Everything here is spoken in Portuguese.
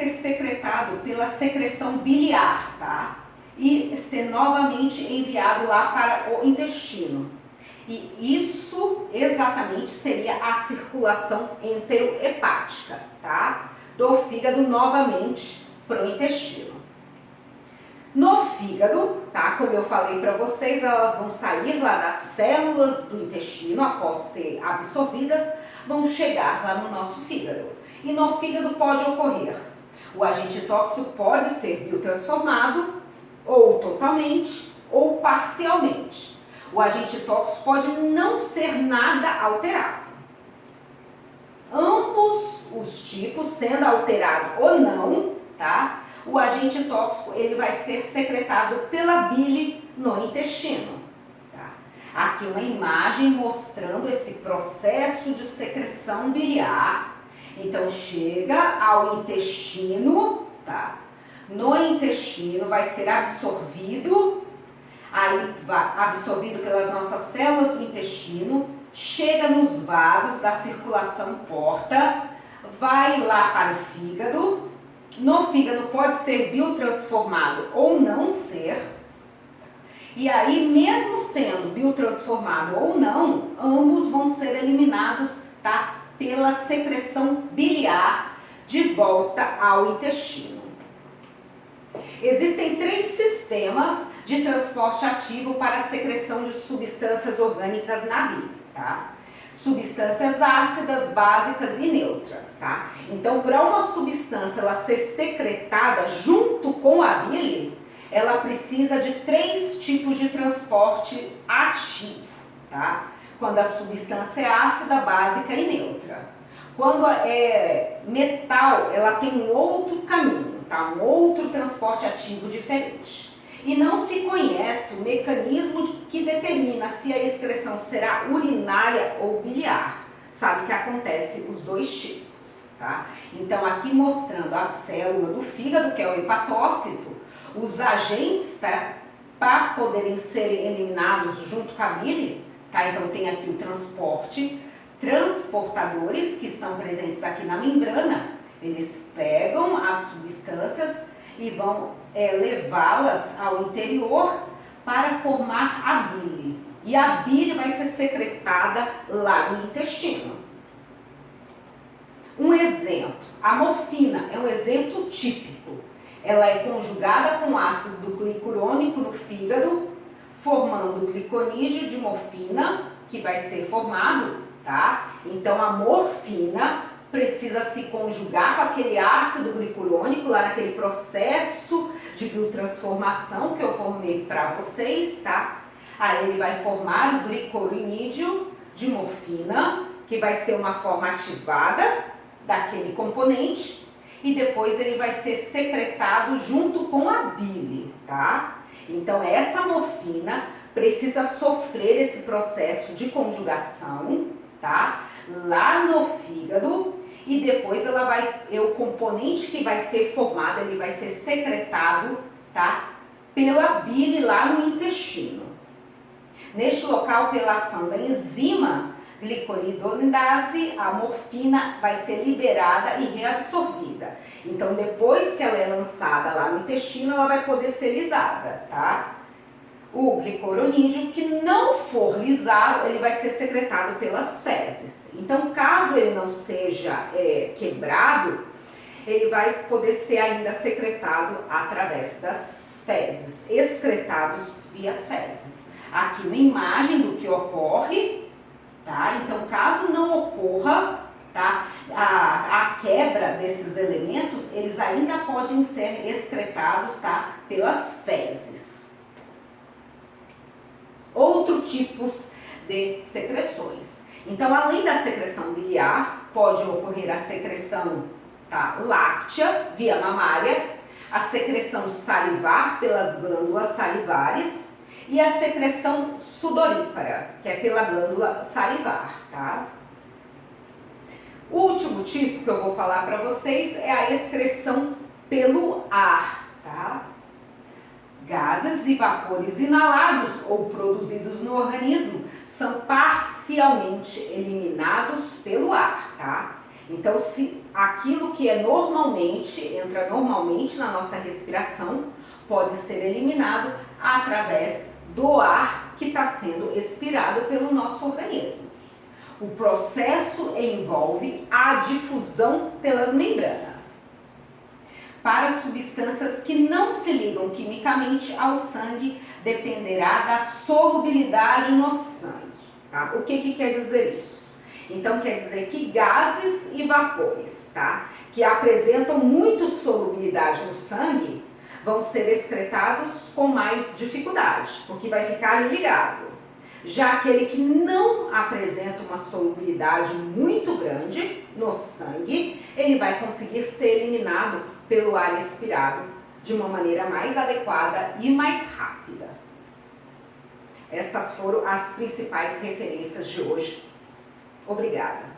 ser secretado pela secreção biliar, tá? E ser novamente enviado lá para o intestino. E isso exatamente seria a circulação enterohepática, tá? Do fígado novamente para o intestino. No fígado, tá? Como eu falei para vocês, elas vão sair lá das células do intestino, após ser absorvidas, vão chegar lá no nosso fígado. E no fígado pode ocorrer: o agente tóxico pode ser biotransformado, ou totalmente, ou parcialmente. O agente tóxico pode não ser nada alterado. Ambos os tipos, sendo alterado ou não, tá? O agente tóxico ele vai ser secretado pela bile no intestino. Tá? Aqui uma imagem mostrando esse processo de secreção biliar. Então chega ao intestino, tá? No intestino vai ser absorvido, aí vai absorvido pelas nossas células do intestino, chega nos vasos da circulação porta, vai lá para o fígado. No fígado pode ser biotransformado ou não ser. E aí, mesmo sendo biotransformado ou não, ambos vão ser eliminados, tá? Pela secreção biliar de volta ao intestino. Existem 3 sistemas de transporte ativo para a secreção de substâncias orgânicas na bile, tá? Substâncias ácidas, básicas e neutras, tá? Então, para uma substância ela ser secretada junto com a bile, ela precisa de 3 tipos de transporte ativo, tá? Quando a substância é ácida, básica e neutra. Quando é metal, ela tem um outro caminho, tá? Um outro transporte ativo diferente. E não se conhece o mecanismo que determina se a excreção será urinária ou biliar. Sabe que acontece os 2 tipos, tá? Então, aqui mostrando a célula do fígado, que é o hepatócito, os agentes, tá? Para poderem serem eliminados junto com a bile, tá? Então, tem aqui o transporte, transportadores que estão presentes aqui na membrana, eles pegam as substâncias e vão levá-las ao interior para formar a bile. E a bile vai ser secretada lá no intestino. Um exemplo, a morfina é um exemplo típico. Ela é conjugada com ácido glicurônico no fígado, formando o gliconídeo de morfina, que vai ser formado, tá? Então a morfina precisa se conjugar com aquele ácido glicurônico lá naquele processo de biotransformação que eu formei para vocês, tá? Aí ele vai formar o glicurinídeo de morfina, que vai ser uma forma ativada daquele componente, e depois ele vai ser secretado junto com a bile, tá? Então essa morfina precisa sofrer esse processo de conjugação, tá? Lá no fígado, e depois ela vai, o componente que vai ser formado, ele vai ser secretado, tá? Pela bile lá no intestino. Neste local, pela ação da enzima glicoridonidase, a morfina vai ser liberada e reabsorvida. Então, depois que ela é lançada lá no intestino, ela vai poder ser lisada, tá? O glicoronídeo que não for lisado, ele vai ser secretado pelas fezes. Então, caso ele não seja quebrado, ele vai poder ser ainda secretado através das fezes, excretados via fezes. Aqui uma imagem do que ocorre, tá? Então, caso não ocorra, tá? A quebra desses elementos, eles ainda podem ser excretados, tá? Pelas fezes. Outros tipos de secreções. Então, além da secreção biliar, pode ocorrer a secreção, tá, láctea, via mamária, a secreção salivar pelas glândulas salivares e a secreção sudorípara, que é pela glândula salivar, tá? O último tipo que eu vou falar para vocês é a excreção pelo ar, tá? Gases e vapores inalados ou produzidos no organismo são parcialmente eliminados pelo ar, tá? Então, se aquilo que entra normalmente na nossa respiração, pode ser eliminado através do ar que está sendo expirado pelo nosso organismo. O processo envolve a difusão pelas membranas. Para substâncias que não se ligam quimicamente ao sangue, dependerá da solubilidade no sangue. Tá? O que quer dizer isso? Então, quer dizer que gases e vapores, tá, que apresentam muito solubilidade no sangue, vão ser excretados com mais dificuldade, porque vai ficar ali ligado. Já aquele que não apresenta uma solubilidade muito grande no sangue, ele vai conseguir ser eliminado pelo ar expirado de uma maneira mais adequada e mais rápida. Essas foram as principais referências de hoje. Obrigada.